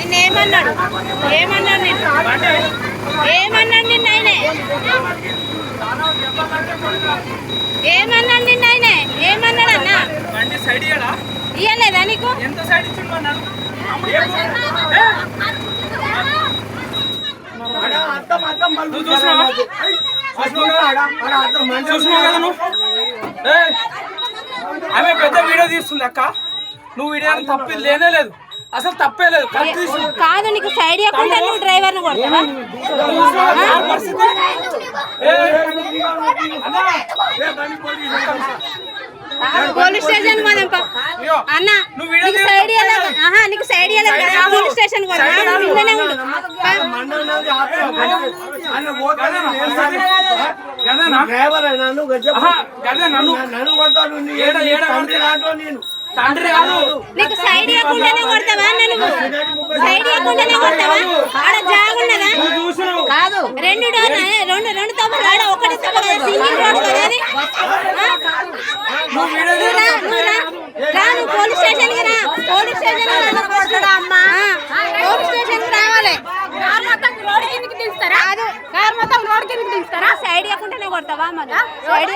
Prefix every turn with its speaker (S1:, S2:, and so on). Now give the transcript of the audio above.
S1: నిన్నేమన్నాడు ఏమన్నాడు నిన్న ఆయనే ఏమన్నాడు నిన్న ఆయనే ఏమన్నాడు అన్న ఇయ్యలేదా నీకు
S2: ఆమె పెద్ద వీడియో తీస్తుంది అక్క నువ్వు వీడియో తప్పి లేనే లేదు అసలు తప్పే లేదు
S1: కాదు నీకు సైడ్ ఇవ్వకుండా నువ్వు డ్రైవర్ ను కొడతావా పోలీస్ స్టేషన్ పోదాం అన్న నీకు సైడ్ నీకు సైడ్ ఇవ్వలేదు పోలీస్ స్టేషన్ ఇంట్లోనే ఉండు నీకు సైడ్ ఇవ్వకుండానే కొడతావా నువ్వు సైడ్ ఇవ్వకుండానే కొడతావా ఆడ జాగున్నదా కాదు రెండు తప్పులు ఆడ ఒకటి తప్పు కదా సింగిల్ రోడ్ కదా అది నువ్వు పోలీస్ స్టేషన్ కి రా పోలీస్ స్టేషన్ రావాలి కార్ మొత్తం రోడ్ కిందకి దించుతారా సైడ్ ఇవ్వకుండానే కొడతావా మళ్ళీ సైడ్